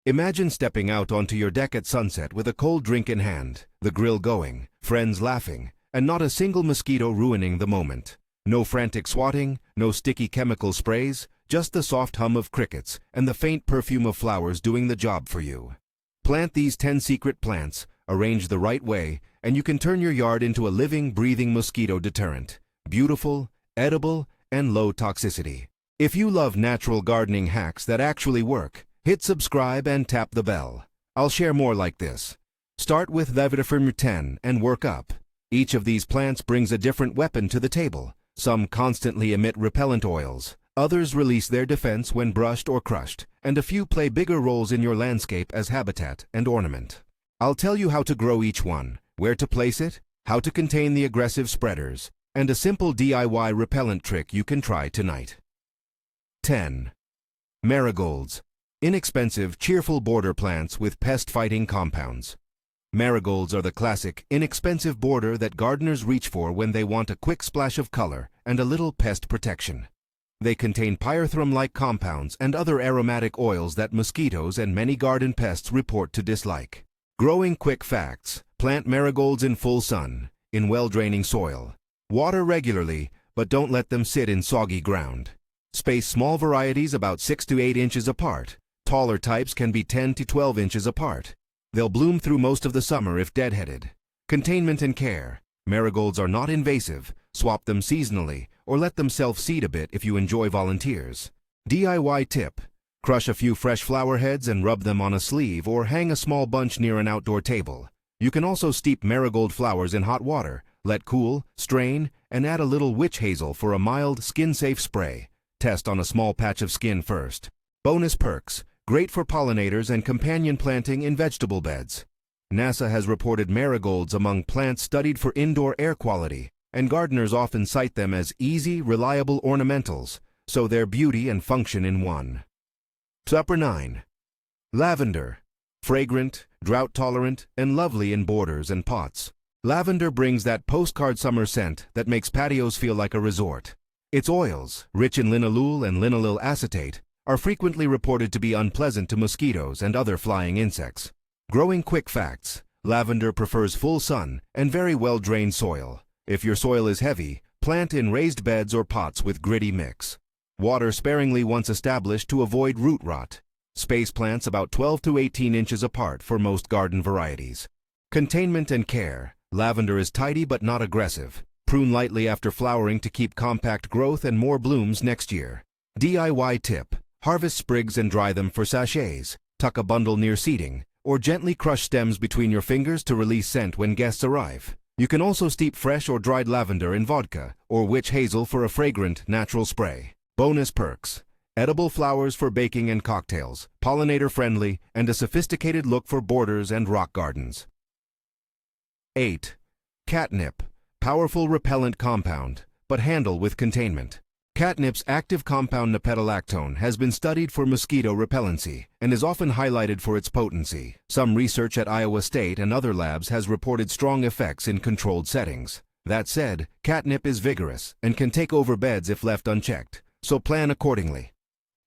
Imagine stepping out onto your deck at sunset with a cold drink in hand, the grill going, friends laughing, and not a single mosquito ruining the moment. No frantic swatting, no sticky chemical sprays, just the soft hum of crickets and the faint perfume of flowers doing the job for you. Plant these 10 secret plants, arranged the right way, and you can turn your yard into a living, breathing mosquito deterrent. Beautiful, edible, and low toxicity. If you love natural gardening hacks that actually work, hit subscribe and tap the bell. I'll share more like this. Start with Vetiver 10 and work up. Each of these plants brings a different weapon to the table. Some constantly emit repellent oils, others release their defense when brushed or crushed, and a few play bigger roles in your landscape as habitat and ornament. I'll tell you how to grow each one, where to place it, how to contain the aggressive spreaders, and a simple DIY repellent trick you can try tonight. 10. Marigolds. Inexpensive, cheerful border plants with pest-fighting compounds. Marigolds are the classic, inexpensive border that gardeners reach for when they want a quick splash of color and a little pest protection. They contain pyrethrum-like compounds and other aromatic oils that mosquitoes and many garden pests report to dislike. Growing quick facts. Plant marigolds in full sun, in well-draining soil. Water regularly, but don't let them sit in soggy ground. Space small varieties about 6 to 8 inches apart. Taller types can be 10 to 12 inches apart. They'll bloom through most of the summer if deadheaded. Containment and care. Marigolds are not invasive. Swap them seasonally, or let them self-seed a bit if you enjoy volunteers. DIY tip. Crush a few fresh flower heads and rub them on a sleeve or hang a small bunch near an outdoor table. You can also steep marigold flowers in hot water, let cool, strain, and add a little witch hazel for a mild, skin-safe spray. Test on a small patch of skin first. Bonus perks. Great for pollinators and companion planting in vegetable beds. NASA has reported marigolds among plants studied for indoor air quality, and gardeners often cite them as easy, reliable ornamentals, so they're beauty and function in one. 9. Lavender. Fragrant, drought-tolerant, and lovely in borders and pots. Lavender brings that postcard summer scent that makes patios feel like a resort. Its oils, rich in linalool and linalool acetate, are frequently reported to be unpleasant to mosquitoes and other flying insects. Growing quick facts. Lavender prefers full sun and very well-drained soil. If your soil is heavy, plant in raised beds or pots with gritty mix. Water sparingly once established to avoid root rot. Space plants about 12 to 18 inches apart for most garden varieties. Containment and care. Lavender is tidy but not aggressive. Prune lightly after flowering to keep compact growth and more blooms next year. DIY tip. Harvest sprigs and dry them for sachets. Tuck a bundle near seeding, or gently crush stems between your fingers to release scent when guests arrive. You can also steep fresh or dried lavender in vodka, or witch hazel for a fragrant, natural spray. Bonus perks. Edible flowers for baking and cocktails, pollinator-friendly, and a sophisticated look for borders and rock gardens. 8. Catnip. Powerful repellent compound, but handle with containment. Catnip's active compound nepetalactone has been studied for mosquito repellency and is often highlighted for its potency. Some research at Iowa State and other labs has reported strong effects in controlled settings. That said, catnip is vigorous and can take over beds if left unchecked, so plan accordingly.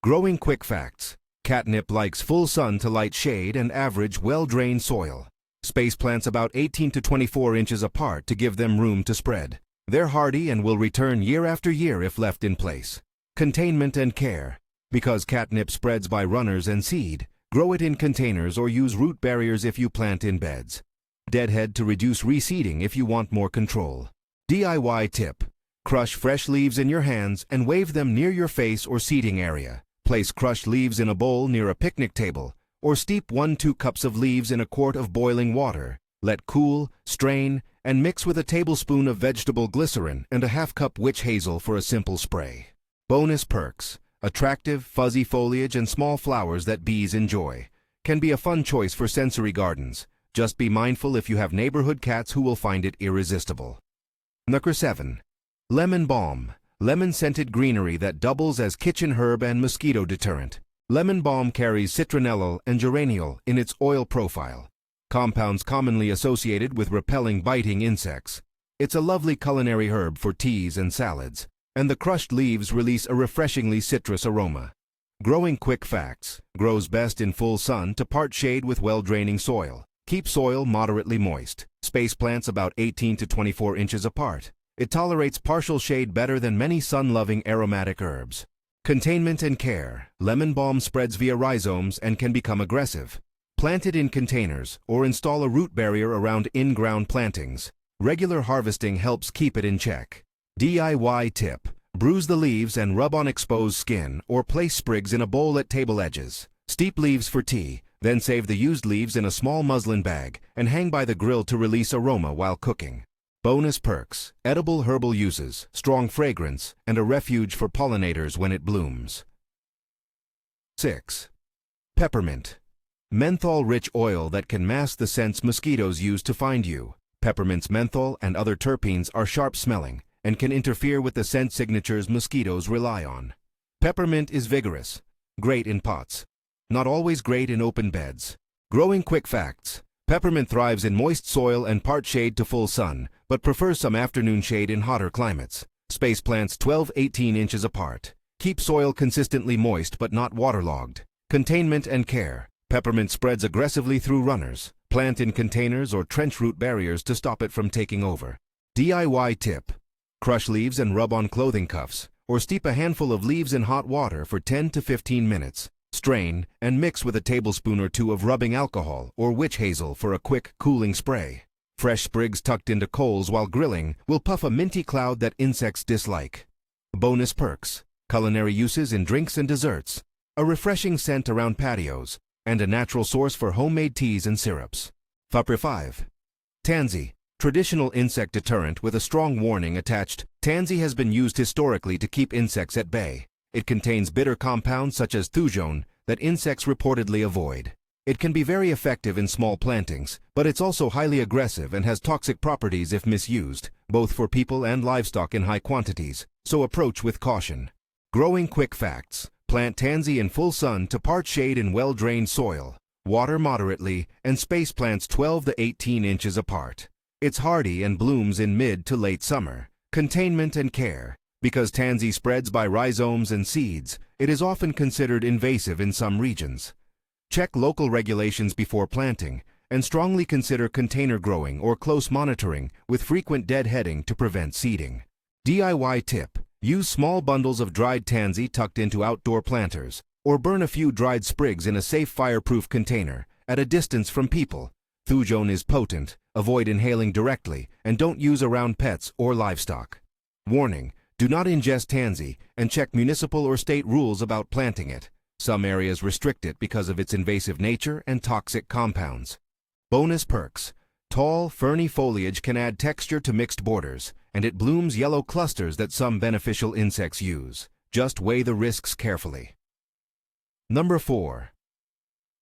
Growing quick facts. Catnip likes full sun to light shade and average well-drained soil. Space plants about 18 to 24 inches apart to give them room to spread. They're hardy and will return year after year if left in place. Containment and care. Because catnip spreads by runners and seed, grow it in containers or use root barriers if you plant in beds. Deadhead to reduce reseeding if you want more control. DIY tip. Crush fresh leaves in your hands and wave them near your face or seating area. Place crushed leaves in a bowl near a picnic table, or steep 1-2 cups of leaves in a quart of boiling water. Let cool, strain, and mix with a tablespoon of vegetable glycerin and a half-cup witch hazel for a simple spray. Bonus perks. Attractive, fuzzy foliage and small flowers that bees enjoy. Can be a fun choice for sensory gardens. Just be mindful if you have neighborhood cats who will find it irresistible. 7. Lemon balm. Lemon-scented greenery that doubles as kitchen herb and mosquito deterrent. Lemon balm carries citronellol and geraniol in its oil profile, compounds commonly associated with repelling biting insects. It's a lovely culinary herb for teas and salads, and the crushed leaves release a refreshingly citrus aroma. Growing quick facts. Grows best in full sun to part shade with well-draining soil. Keep soil moderately moist. Space plants about 18 to 24 inches apart. It tolerates partial shade better than many sun-loving aromatic herbs. Containment and care. Lemon balm spreads via rhizomes and can become aggressive. Plant it in containers or install a root barrier around in-ground plantings. Regular harvesting helps keep it in check. DIY tip. Bruise the leaves and rub on exposed skin or place sprigs in a bowl at table edges. Steep leaves for tea, then save the used leaves in a small muslin bag and hang by the grill to release aroma while cooking. Bonus perks. Edible herbal uses, strong fragrance, and a refuge for pollinators when it blooms. 6. Peppermint. Menthol-rich oil that can mask the scents mosquitoes use to find you. Peppermint's menthol and other terpenes are sharp-smelling and can interfere with the scent signatures mosquitoes rely on. Peppermint is vigorous, great in pots, not always great in open beds. Growing quick facts. Peppermint thrives in moist soil and part shade to full sun, but prefers some afternoon shade in hotter climates. Space plants 12-18 inches apart. Keep soil consistently moist but not waterlogged. Containment and care. Peppermint spreads aggressively through runners. Plant in containers or trench root barriers to stop it from taking over. DIY tip. Crush leaves and rub on clothing cuffs, or steep a handful of leaves in hot water for 10 to 15 minutes. Strain and mix with a tablespoon or two of rubbing alcohol or witch hazel for a quick, cooling spray. Fresh sprigs tucked into coals while grilling will puff a minty cloud that insects dislike. Bonus perks. Culinary uses in drinks and desserts. A refreshing scent around patios, and a natural source for homemade teas and syrups. 5. Tansy. Traditional insect deterrent with a strong warning attached. Tansy has been used historically to keep insects at bay. It contains bitter compounds such as thujone that insects reportedly avoid. It can be very effective in small plantings, but it's also highly aggressive and has toxic properties if misused, both for people and livestock in high quantities, so approach with caution. Growing quick facts. Plant tansy in full sun to part shade in well-drained soil. Water moderately and space plants 12 to 18 inches apart. It's hardy and blooms in mid to late summer. Containment and care. Because tansy spreads by rhizomes and seeds, it is often considered invasive in some regions. Check local regulations before planting, and strongly consider container growing or close monitoring with frequent deadheading to prevent seeding. DIY tip. Use small bundles of dried tansy tucked into outdoor planters, or burn a few dried sprigs in a safe fireproof container, at a distance from people. Thujone is potent, avoid inhaling directly, and don't use around pets or livestock. Warning, do not ingest tansy, and check municipal or state rules about planting it. Some areas restrict it because of its invasive nature and toxic compounds. Bonus perks. Tall, ferny foliage can add texture to mixed borders, and it blooms yellow clusters that some beneficial insects use. Just weigh the risks carefully. 4.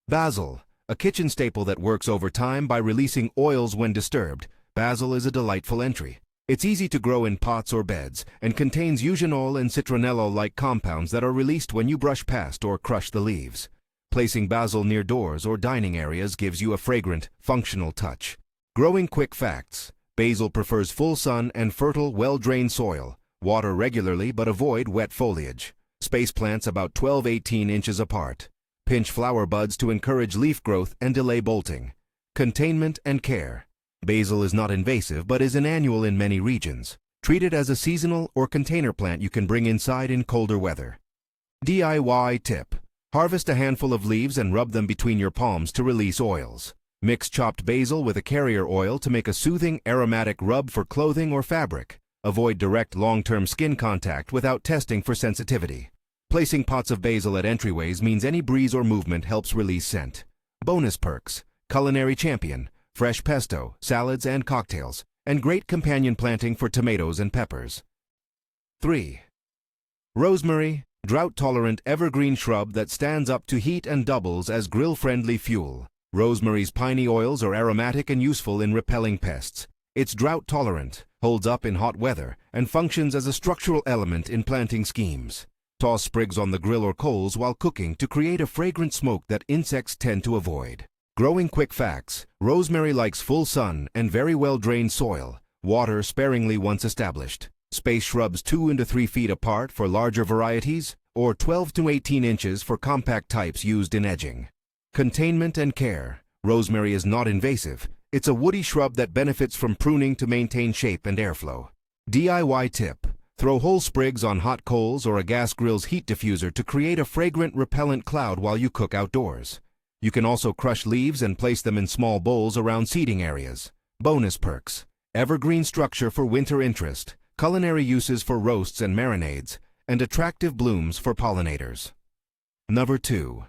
Basil. A kitchen staple that works over time by releasing oils when disturbed. Basil is a delightful entry. It's easy to grow in pots or beds and contains eugenol and citronellol-like compounds that are released when you brush past or crush the leaves. Placing basil near doors or dining areas gives you a fragrant, functional touch. Growing quick facts. Basil prefers full sun and fertile, well-drained soil. Water regularly but avoid wet foliage. Space plants about 12-18 inches apart. Pinch flower buds to encourage leaf growth and delay bolting. Containment and care. Basil is not invasive but is an annual in many regions. Treat it as a seasonal or container plant you can bring inside in colder weather. DIY tip. Harvest a handful of leaves and rub them between your palms to release oils. Mix chopped basil with a carrier oil to make a soothing, aromatic rub for clothing or fabric. Avoid direct, long-term skin contact without testing for sensitivity. Placing pots of basil at entryways means any breeze or movement helps release scent. Bonus perks. Culinary champion. Fresh pesto, salads, and cocktails. And great companion planting for tomatoes and peppers. 3. Rosemary. Drought-tolerant evergreen shrub that stands up to heat and doubles as grill-friendly fuel. Rosemary's piney oils are aromatic and useful in repelling pests. It's drought-tolerant, holds up in hot weather, and functions as a structural element in planting schemes. Toss sprigs on the grill or coals while cooking to create a fragrant smoke that insects tend to avoid. Growing quick facts. Rosemary likes full sun and very well-drained soil. Water sparingly once established. Space shrubs 2 to 3 feet apart for larger varieties, or 12 to 18 inches for compact types used in edging. Containment and care. Rosemary is not invasive. It's a woody shrub that benefits from pruning to maintain shape and airflow. DIY tip. Throw whole sprigs on hot coals or a gas grill's heat diffuser to create a fragrant, repellent cloud while you cook outdoors. You can also crush leaves and place them in small bowls around seating areas. Bonus perks. Evergreen structure for winter interest, culinary uses for roasts and marinades, and attractive blooms for pollinators. Number 2.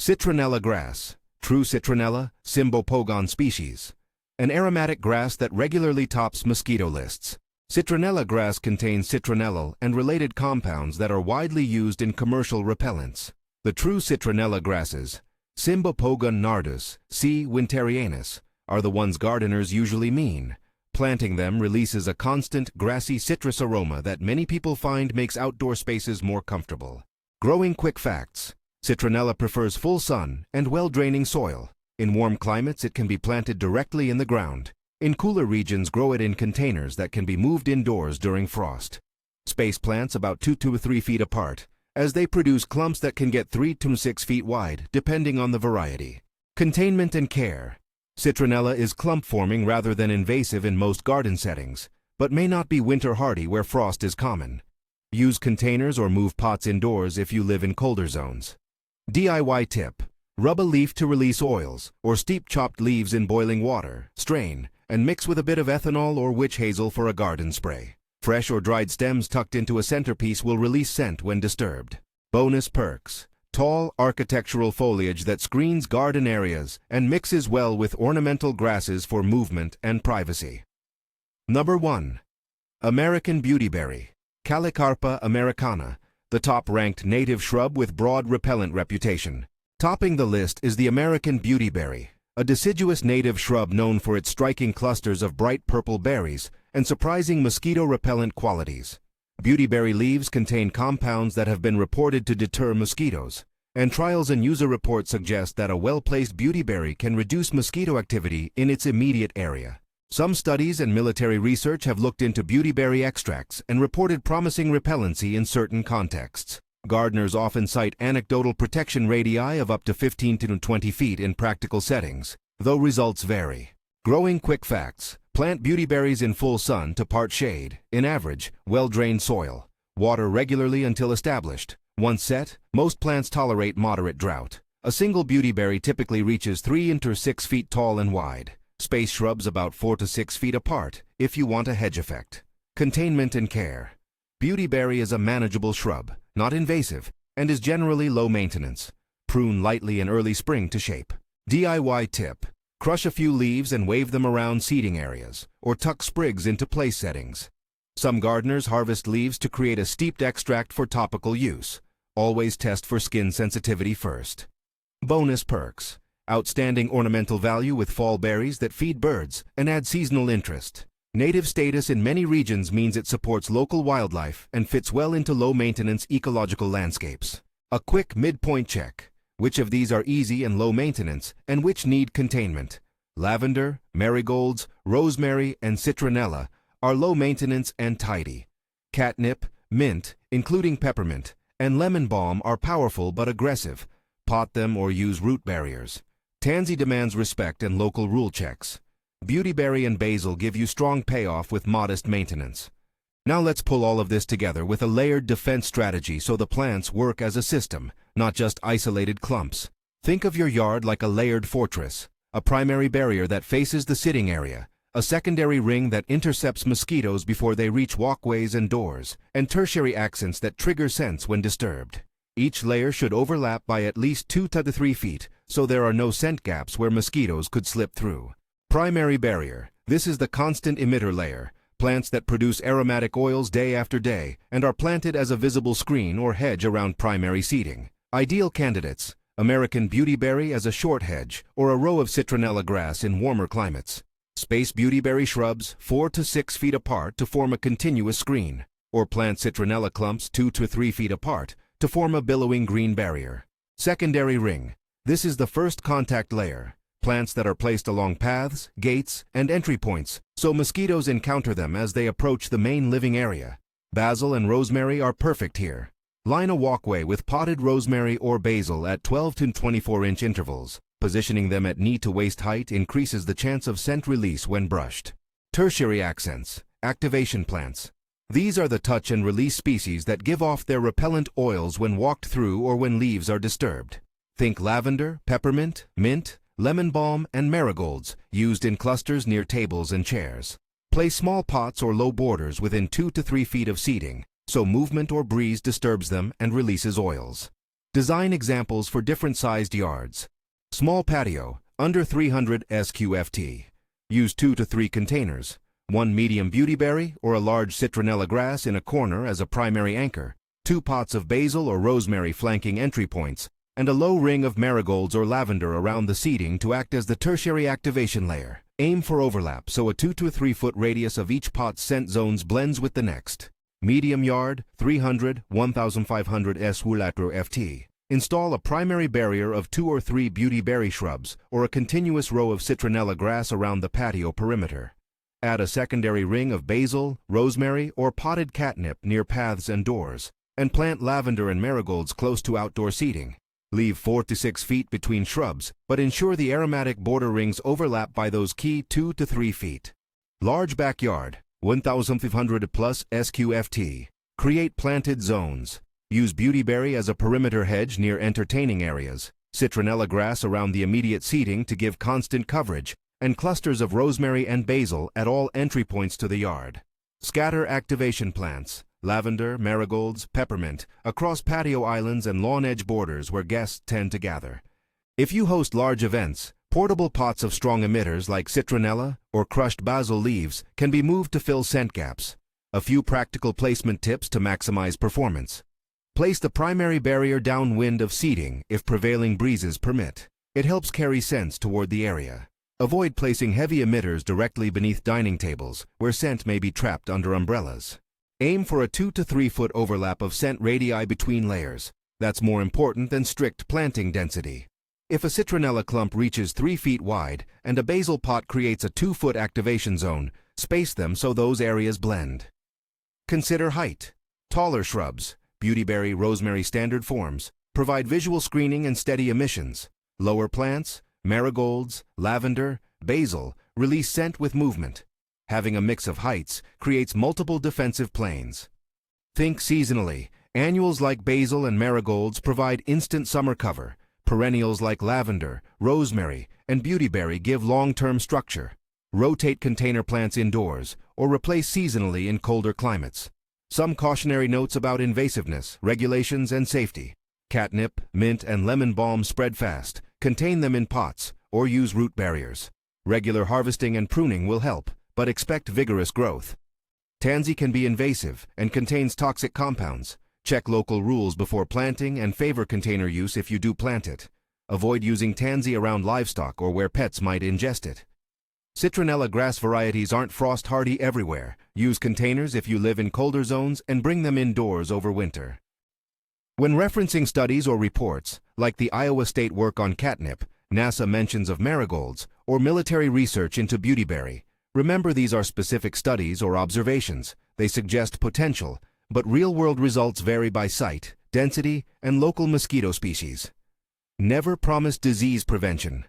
Citronella grass. True citronella, Cymbopogon species. An aromatic grass that regularly tops mosquito lists. Citronella grass contains citronellal and related compounds that are widely used in commercial repellents. The true citronella grasses, Cymbopogon nardus, C. winterianus, are the ones gardeners usually mean. Planting them releases a constant, grassy citrus aroma that many people find makes outdoor spaces more comfortable. Growing quick facts. Citronella prefers full sun and well-draining soil. In warm climates, it can be planted directly in the ground. In cooler regions, grow it in containers that can be moved indoors during frost. Space plants about 2 to 3 feet apart, as they produce clumps that can get 3 to 6 feet wide, depending on the variety. Containment and care. Citronella is clump-forming rather than invasive in most garden settings, but may not be winter hardy where frost is common. Use containers or move pots indoors if you live in colder zones. DIY tip. Rub a leaf to release oils, or steep chopped leaves in boiling water, strain, and mix with a bit of ethanol or witch hazel for a garden spray. Fresh or dried stems tucked into a centerpiece will release scent when disturbed. Bonus perks. Tall, architectural foliage that screens garden areas and mixes well with ornamental grasses for movement and privacy. Number 1. American beautyberry. Calicarpa americana, the top-ranked native shrub with broad repellent reputation. Topping the list is the American beautyberry, a deciduous native shrub known for its striking clusters of bright purple berries and surprising mosquito-repellent qualities. Beautyberry leaves contain compounds that have been reported to deter mosquitoes, and trials and user reports suggest that a well-placed beautyberry can reduce mosquito activity in its immediate area. Some studies and military research have looked into beautyberry extracts and reported promising repellency in certain contexts. Gardeners often cite anecdotal protection radii of up to 15 to 20 feet in practical settings, though results vary. Growing quick facts. Plant beautyberries in full sun to part shade, in average, well-drained soil. Water regularly until established. Once set, most plants tolerate moderate drought. A single beautyberry typically reaches 3 to 6 feet tall and wide. Space shrubs about 4 to 6 feet apart if you want a hedge effect. Containment and care. Beautyberry is a manageable shrub, not invasive, and is generally low maintenance. Prune lightly in early spring to shape. DIY tip. Crush a few leaves and wave them around seating areas, or tuck sprigs into place settings. Some gardeners harvest leaves to create a steeped extract for topical use. Always test for skin sensitivity first. Bonus perks. Outstanding ornamental value with fall berries that feed birds and add seasonal interest. Native status in many regions means it supports local wildlife and fits well into low-maintenance ecological landscapes. A quick midpoint check. Which of these are easy and low maintenance, and which need containment? Lavender, marigolds, rosemary, and citronella are low maintenance and tidy. Catnip, mint, including peppermint, and lemon balm are powerful but aggressive. Pot them or use root barriers. Tansy demands respect and local rule checks. Beautyberry and basil give you strong payoff with modest maintenance. Now let's pull all of this together with a layered defense strategy so the plants work as a system, not just isolated clumps. Think of your yard like a layered fortress, a primary barrier that faces the sitting area, a secondary ring that intercepts mosquitoes before they reach walkways and doors, and tertiary accents that trigger scents when disturbed. Each layer should overlap by at least 2 to 3 feet, so there are no scent gaps where mosquitoes could slip through. Primary barrier. This is the constant emitter layer. Plants that produce aromatic oils day after day and are planted as a visible screen or hedge around primary seating. Ideal candidates: American beautyberry as a short hedge or a row of citronella grass in warmer climates. Space beautyberry shrubs 4 to 6 feet apart to form a continuous screen, or plant citronella clumps 2 to 3 feet apart to form a billowing green barrier. Secondary ring. This is the first contact layer. Plants that are placed along paths, gates, and entry points, so mosquitoes encounter them as they approach the main living area. Basil and rosemary are perfect here. Line a walkway with potted rosemary or basil at 12 to 24-inch intervals. Positioning them at knee to waist height increases the chance of scent release when brushed. Tertiary accents, activation plants. These are the touch and release species that give off their repellent oils when walked through or when leaves are disturbed. Think lavender, peppermint, mint, lemon balm, and marigolds, used in clusters near tables and chairs. Place small pots or low borders within 2 to 3 feet of seating, so movement or breeze disturbs them and releases oils. Design examples for different sized yards. Small patio, under 300 SQFT. Use 2 to 3 containers. 1 medium beautyberry or a large citronella grass in a corner as a primary anchor. 2 pots of basil or rosemary flanking entry points, and a low ring of marigolds or lavender around the seating to act as the tertiary activation layer. Aim for overlap so a 2 to 3 foot radius of each pot's scent zones blends with the next. Medium yard, 300, 1500 SQFT. Install a primary barrier of 2 or 3 beautyberry shrubs or a continuous row of citronella grass around the patio perimeter. Add a secondary ring of basil, rosemary, or potted catnip near paths and doors, and plant lavender and marigolds close to outdoor seating. Leave 4 to 6 feet between shrubs, but ensure the aromatic border rings overlap by those key 2 to 3 feet. Large backyard, 1500 plus SQFT. Create planted zones. Use beautyberry as a perimeter hedge near entertaining areas, citronella grass around the immediate seating to give constant coverage, and clusters of rosemary and basil at all entry points to the yard. Scatter activation plants, lavender, marigolds, peppermint, across patio islands and lawn edge borders where guests tend to gather. If you host large events, portable pots of strong emitters like citronella or crushed basil leaves can be moved to fill scent gaps. A few practical placement tips to maximize performance. Place the primary barrier downwind of seating if prevailing breezes permit. It helps carry scents toward the area. Avoid placing heavy emitters directly beneath dining tables where scent may be trapped under umbrellas. Aim for a 2 to 3 foot overlap of scent radii between layers. That's more important than strict planting density. If a citronella clump reaches 3 feet wide and a basil pot creates a 2-foot activation zone, space them so those areas blend. Consider height. Taller shrubs, beautyberry, rosemary standard forms, provide visual screening and steady emissions. Lower plants, marigolds, lavender, basil, release scent with movement. Having a mix of heights creates multiple defensive planes. Think seasonally. Annuals like basil and marigolds provide instant summer cover. Perennials like lavender, rosemary, and beautyberry give long-term structure. Rotate container plants indoors or replace seasonally in colder climates. Some cautionary notes about invasiveness, regulations, and safety. Catnip, mint, and lemon balm spread fast. Contain them in pots or use root barriers. Regular harvesting and pruning will help, but expect vigorous growth. Tansy can be invasive and contains toxic compounds. Check local rules before planting and favor container use if you do plant it. Avoid using tansy around livestock or where pets might ingest it. Citronella grass varieties aren't frost hardy everywhere. Use containers if you live in colder zones and bring them indoors over winter. When referencing studies or reports, like the Iowa State work on catnip, NASA mentions of marigolds, or military research into beautyberry, remember these are specific studies or observations. They suggest potential, but real-world results vary by site, density, and local mosquito species. Never promise disease prevention.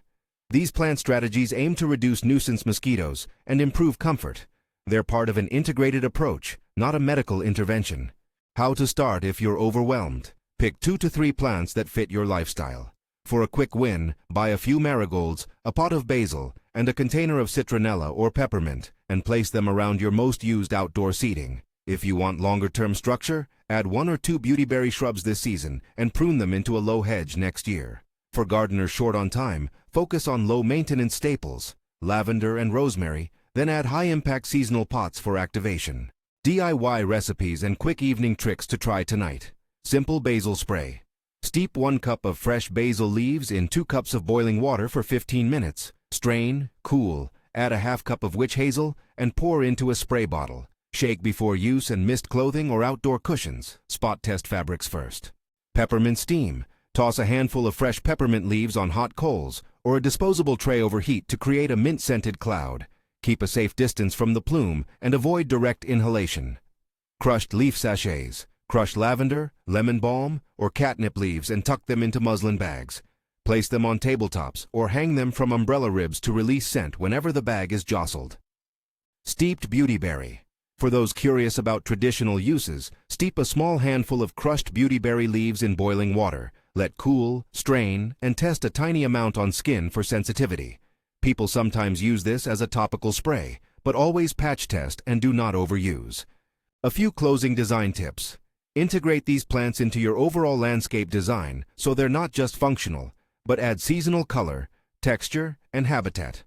These plant strategies aim to reduce nuisance mosquitoes and improve comfort. They're part of an integrated approach, not a medical intervention. How to start if you're overwhelmed. Pick 2 to 3 plants that fit your lifestyle. For a quick win, buy a few marigolds, a pot of basil, and a container of citronella or peppermint, and place them around your most used outdoor seating. If you want longer-term structure, add 1 or 2 beautyberry shrubs this season and prune them into a low hedge next year. For gardeners short on time, focus on low-maintenance staples, lavender and rosemary, then add high-impact seasonal pots for activation. DIY recipes and quick evening tricks to try tonight. Simple basil spray. Steep 1 cup of fresh basil leaves in 2 cups of boiling water for 15 minutes. Strain, cool, add a ½ cup of witch hazel, and pour into a spray bottle. Shake before use and mist clothing or outdoor cushions. Spot test fabrics first. Peppermint steam. Toss a handful of fresh peppermint leaves on hot coals or a disposable tray over heat to create a mint-scented cloud. Keep a safe distance from the plume and avoid direct inhalation. Crushed leaf sachets. Crush lavender, lemon balm, or catnip leaves and tuck them into muslin bags. Place them on tabletops or hang them from umbrella ribs to release scent whenever the bag is jostled. Steeped beautyberry. For those curious about traditional uses, steep a small handful of crushed beautyberry leaves in boiling water. Let cool, strain, and test a tiny amount on skin for sensitivity. People sometimes use this as a topical spray, but always patch test and do not overuse. A few closing design tips. Integrate these plants into your overall landscape design so they're not just functional, but add seasonal color, texture, and habitat.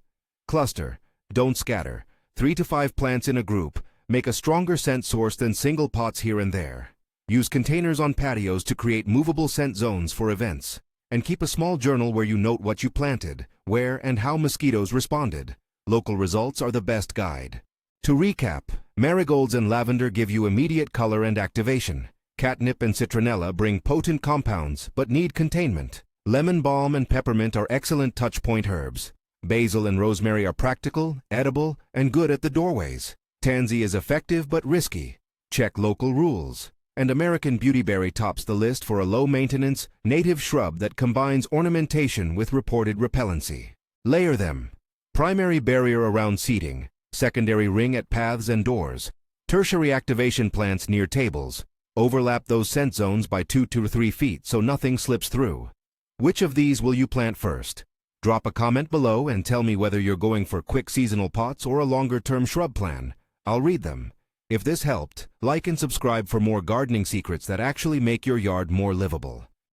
Cluster, don't scatter. 3 to 5 plants in a group make a stronger scent source than single pots here and there. Use containers on patios to create movable scent zones for events. And keep a small journal where you note what you planted, where and how mosquitoes responded. Local results are the best guide. To recap, marigolds and lavender give you immediate color and activation. Catnip and citronella bring potent compounds but need containment. Lemon balm and peppermint are excellent touchpoint herbs. Basil and rosemary are practical, edible, and good at the doorways. Tansy is effective but risky. Check local rules. And American beautyberry tops the list for a low-maintenance, native shrub that combines ornamentation with reported repellency. Layer them. Primary barrier around seating, secondary ring at paths and doors, tertiary activation plants near tables. Overlap those scent zones by 2 to 3 feet so nothing slips through. Which of these will you plant first? Drop a comment below and tell me whether you're going for quick seasonal pots or a longer-term shrub plan. I'll read them. If this helped, like and subscribe for more gardening secrets that actually make your yard more livable.